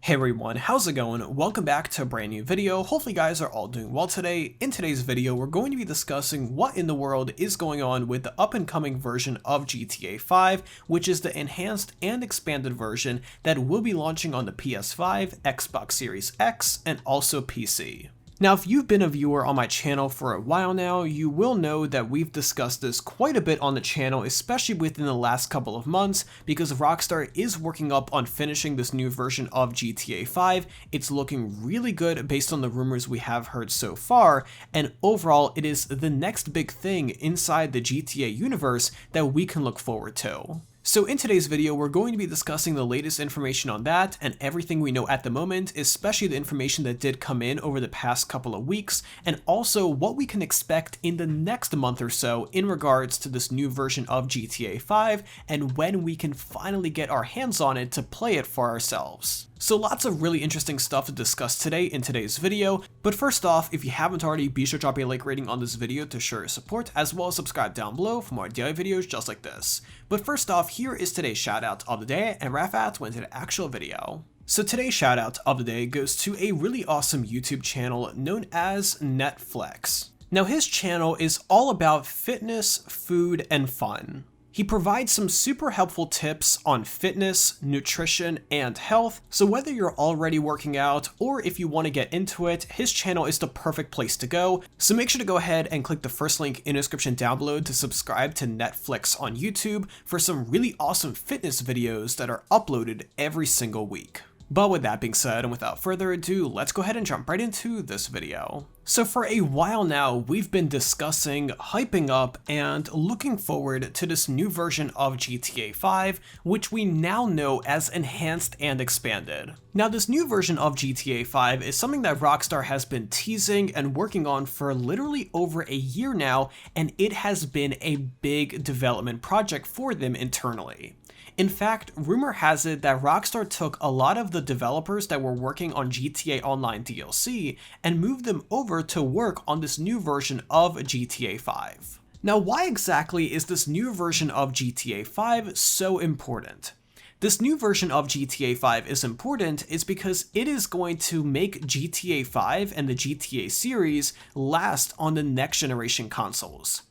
Hey everyone, how's it going? Welcome back to a brand new video. Hopefully you guys are all doing well today. In today's video, we're going to be discussing what in the world is going on with the up and coming version of GTA 5, which is the enhanced and expanded version that will be launching on the PS5, Xbox Series X, and also PC. Now, if you've been a viewer on my channel for a while now, you will know that we've discussed this quite a bit on the channel, especially within the last couple of months, because Rockstar is working up on finishing this new version of GTA 5. It's looking really good based on the rumors we have heard so far, and overall, it is the next big thing inside the GTA universe that we can look forward to. So in today's video, we're going to be discussing the latest information on that and everything we know at the moment, especially the information that did come in over the past couple of weeks, and also what we can expect in the next month or so in regards to this new version of GTA 5 and when we can finally get our hands on it to play it for ourselves. So lots of really interesting stuff to discuss today in today's video, but first off, if you haven't already, be sure to drop a like rating on this video to show your support, as well as subscribe down below for more daily videos just like this. But first off, here is today's shoutout of the day, and Rafat went to the actual video. So today's shoutout of the day goes to a really awesome YouTube channel known as Netflix. Now his channel is all about fitness, food, and fun. He provides some super helpful tips on fitness, nutrition, and health, so whether you're already working out or if you want to get into it, his channel is the perfect place to go. So make sure to go ahead and click the first link in the description down below to subscribe to Netflix on YouTube for some really awesome fitness videos that are uploaded every single week. But with that being said, and without further ado, let's go ahead and jump right into this video. So for a while now, we've been discussing, hyping up, and looking forward to this new version of GTA 5, which we now know as enhanced and expanded. Now this new version of GTA 5 is something that Rockstar has been teasing and working on for literally over a year now, and it has been a big development project for them internally. In fact, rumor has it that Rockstar took a lot of the developers that were working on GTA Online DLC and moved them over to work on this new version of GTA 5. Now, why exactly is this new version of GTA 5 so important? This new version of GTA 5 is important is because it is going to make GTA 5 and the GTA series last on the next generation consoles.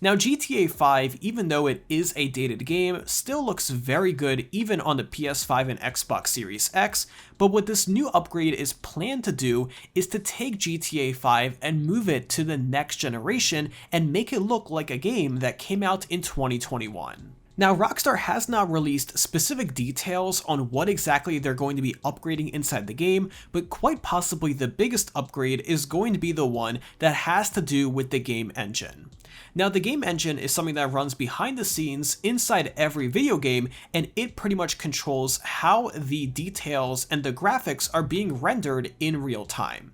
Now GTA 5, even though it is a dated game, still looks very good even on the PS5 and Xbox Series X, but what this new upgrade is planned to do is to take GTA 5 and move it to the next generation and make it look like a game that came out in 2021. Now, Rockstar has not released specific details on what exactly they're going to be upgrading inside the game, but quite possibly the biggest upgrade is going to be the one that has to do with the game engine. Now, the game engine is something that runs behind the scenes inside every video game, and it pretty much controls how the details and the graphics are being rendered in real time.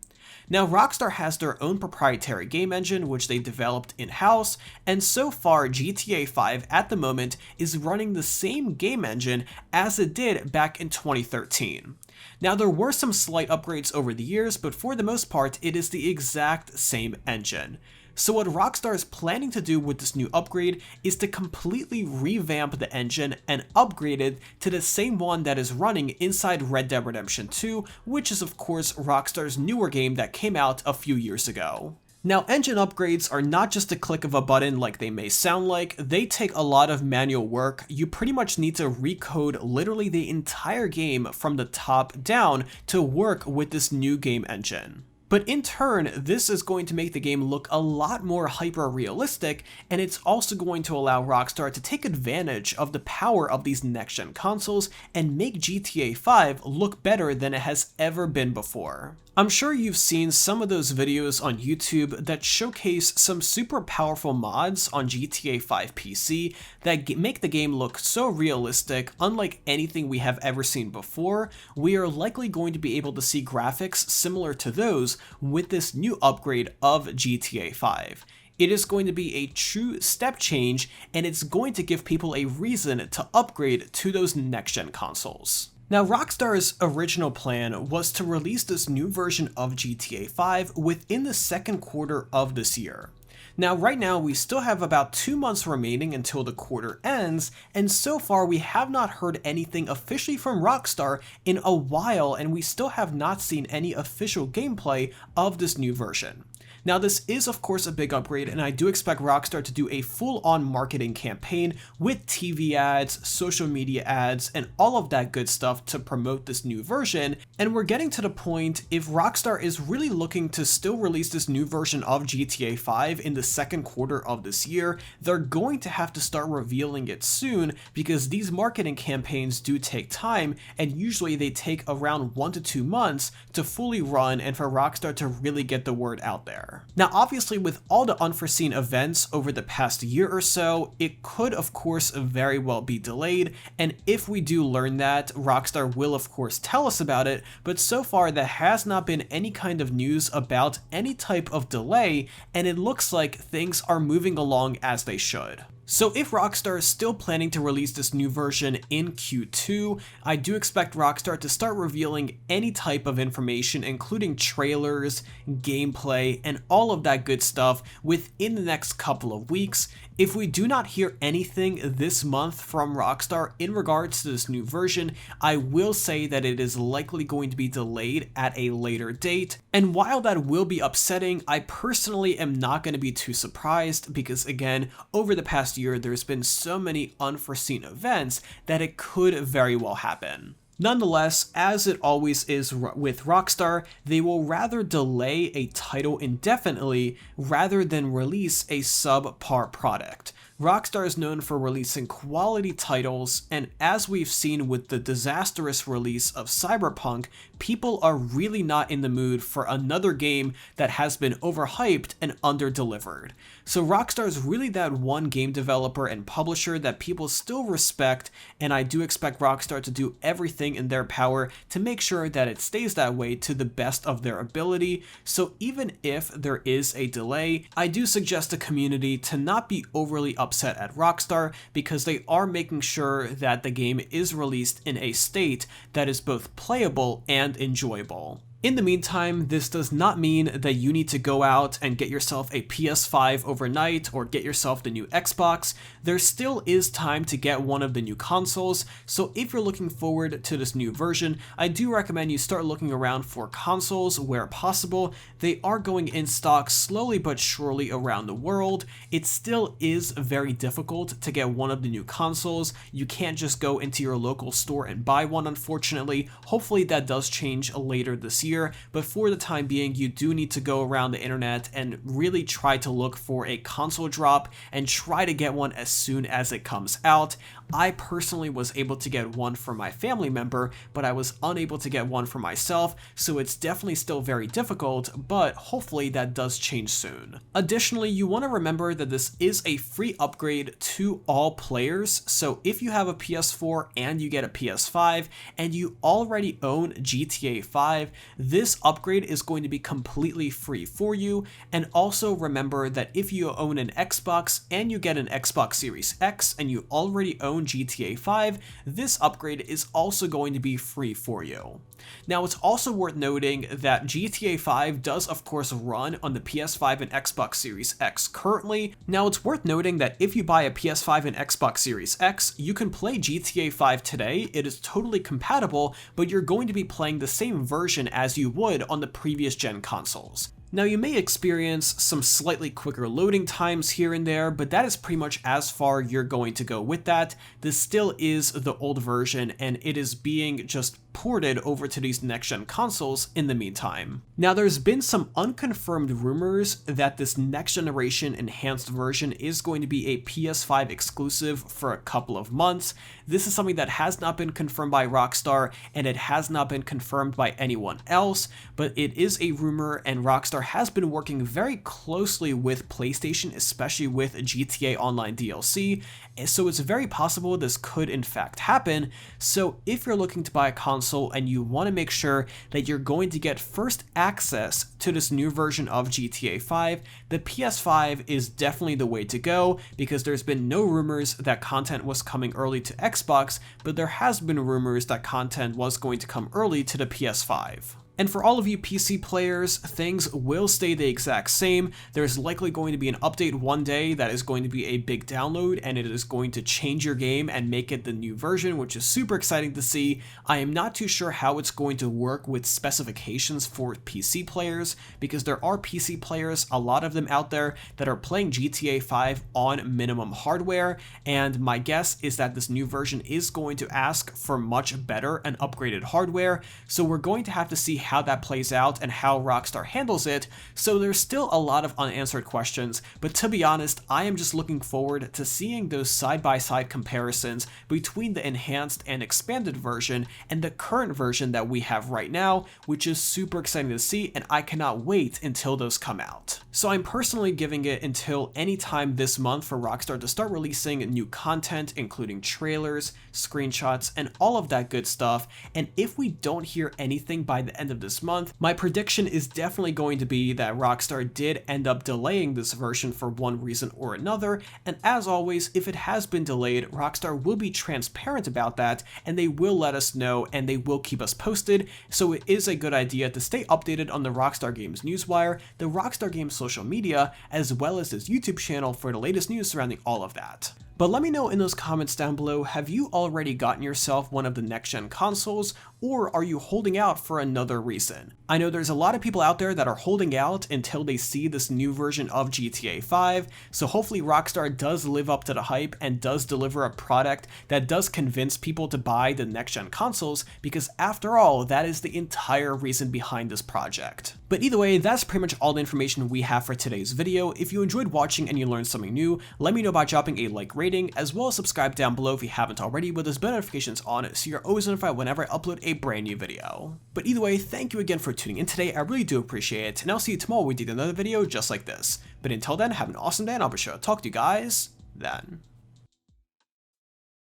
Now, Rockstar has their own proprietary game engine, which they developed in-house, and so far GTA 5 at the moment is running the same game engine as it did back in 2013. Now, there were some slight upgrades over the years, but for the most part, it is the exact same engine. So what Rockstar is planning to do with this new upgrade is to completely revamp the engine and upgrade it to the same one that is running inside Red Dead Redemption 2, which is of course Rockstar's newer game that came out a few years ago. Now, engine upgrades are not just a click of a button like they may sound like, they take a lot of manual work. You pretty much need to recode literally the entire game from the top down to work with this new game engine. But in turn, this is going to make the game look a lot more hyper-realistic, and it's also going to allow Rockstar to take advantage of the power of these next-gen consoles and make GTA 5 look better than it has ever been before. I'm sure you've seen some of those videos on YouTube that showcase some super powerful mods on GTA 5 PC that make the game look so realistic, unlike anything we have ever seen before. We are likely going to be able to see graphics similar to those with this new upgrade of GTA 5. It is going to be a true step change, and it's going to give people a reason to upgrade to those next-gen consoles. Now, Rockstar's original plan was to release this new version of GTA 5 within the second quarter of this year. Now, right now, we still have about 2 months remaining until the quarter ends, and so far we have not heard anything officially from Rockstar in a while, and we still have not seen any official gameplay of this new version. Now, this is of course a big upgrade, and I do expect Rockstar to do a full-on marketing campaign with TV ads, social media ads, and all of that good stuff to promote this new version. And we're getting to the point, if Rockstar is really looking to still release this new version of GTA 5 in the second quarter of this year, they're going to have to start revealing it soon, because these marketing campaigns do take time, and usually they take around 1 to 2 months to fully run and for Rockstar to really get the word out there. Now, obviously, with all the unforeseen events over the past year or so, it could of course very well be delayed, and if we do learn that, Rockstar will of course tell us about it, but so far there has not been any kind of news about any type of delay, and it looks like things are moving along as they should. So if Rockstar is still planning to release this new version in Q2, I do expect Rockstar to start revealing any type of information, including trailers, gameplay, and all of that good stuff within the next couple of weeks. If we do not hear anything this month from Rockstar in regards to this new version, I will say that it is likely going to be delayed at a later date. And while that will be upsetting, I personally am not going to be too surprised, because again, over the past year, there's been so many unforeseen events that it could very well happen. Nonetheless, as it always is with Rockstar, they will rather delay a title indefinitely rather than release a subpar product. Rockstar is known for releasing quality titles, and as we've seen with the disastrous release of Cyberpunk, people are really not in the mood for another game that has been overhyped and under-delivered. So Rockstar is really that one game developer and publisher that people still respect, and I do expect Rockstar to do everything in their power to make sure that it stays that way to the best of their ability. So even if there is a delay, I do suggest the community to not be overly upset at Rockstar, because they are making sure that the game is released in a state that is both playable and enjoyable. In the meantime, this does not mean that you need to go out and get yourself a PS5 overnight or get yourself the new Xbox. There still is time to get one of the new consoles, so if you're looking forward to this new version, I do recommend you start looking around for consoles where possible. They are going in stock slowly but surely around the world. It still is very difficult to get one of the new consoles. You can't just go into your local store and buy one, unfortunately. Hopefully that does change later this year. But for the time being, you do need to go around the internet and really try to look for a console drop and try to get one as soon as it comes out. I personally was able to get one for my family member, but I was unable to get one for myself, so it's definitely still very difficult, but hopefully that does change soon. Additionally, you want to remember that this is a free upgrade to all players, so if you have a PS4 and you get a PS5 and you already own GTA 5, this upgrade is going to be completely free for you. And also remember that if you own an Xbox and you get an Xbox Series X and you already own GTA 5, this upgrade is also going to be free for you. Now, it's also worth noting that GTA 5 does of course run on the PS5 and Xbox Series X currently. Now, it's worth noting that if you buy a PS5 and Xbox Series X, you can play GTA 5 today. It is totally compatible, but you're going to be playing the same version as you would on the previous gen consoles. Now, you may experience some slightly quicker loading times here and there, but that is pretty much as far you're going to go with that. This still is the old version, and it is being just ported over to these next-gen consoles in the meantime. Now, there's been some unconfirmed rumors that this next-generation enhanced version is going to be a PS5 exclusive for a couple of months. This is something that has not been confirmed by Rockstar, and it has not been confirmed by anyone else, but it is a rumor, and Rockstar has been working very closely with PlayStation, especially with GTA Online DLC, so it's very possible this could in fact happen. So if you're looking to buy a console and you want to make sure that you're going to get first access to this new version of GTA 5, the PS5 is definitely the way to go, because there's been no rumors that content was coming early to Xbox, but there has been rumors that content was going to come early to the PS5. And for all of you PC players, things will stay the exact same. There's likely going to be an update one day that is going to be a big download, and it is going to change your game and make it the new version, which is super exciting to see. I am not too sure how it's going to work with specifications for PC players, because there are PC players, a lot of them out there, that are playing GTA 5 on minimum hardware, and my guess is that this new version is going to ask for much better and upgraded hardware, so we're going to have to see how that plays out and how Rockstar handles it. So there's still a lot of unanswered questions, but to be honest, I am just looking forward to seeing those side-by-side comparisons between the enhanced and expanded version and the current version that we have right now, which is super exciting to see, and I cannot wait until those come out. So I'm personally giving it until any time this month for Rockstar to start releasing new content, including trailers, screenshots, and all of that good stuff, and if we don't hear anything by the end of this month, my prediction is definitely going to be that Rockstar did end up delaying this version for one reason or another, and as always, if it has been delayed, Rockstar will be transparent about that, and they will let us know, and they will keep us posted, so it is a good idea to stay updated on the Rockstar Games newswire, the Rockstar Games social media, as well as this YouTube channel for the latest news surrounding all of that. But let me know in those comments down below, have you already gotten yourself one of the next-gen consoles, or are you holding out for another reason? I know there's a lot of people out there that are holding out until they see this new version of GTA 5, so hopefully Rockstar does live up to the hype and does deliver a product that does convince people to buy the next-gen consoles, because after all, that is the entire reason behind this project. But either way, that's pretty much all the information we have for today's video. If you enjoyed watching and you learned something new, let me know by dropping a like rating, as well as subscribe down below if you haven't already, with those bell notifications on so you're always notified whenever I upload a brand new video. But either way, thank you again for tuning in today, I really do appreciate it, and I'll see you tomorrow when we do another video just like this. But until then, have an awesome day, and I'll be sure to talk to you guys then.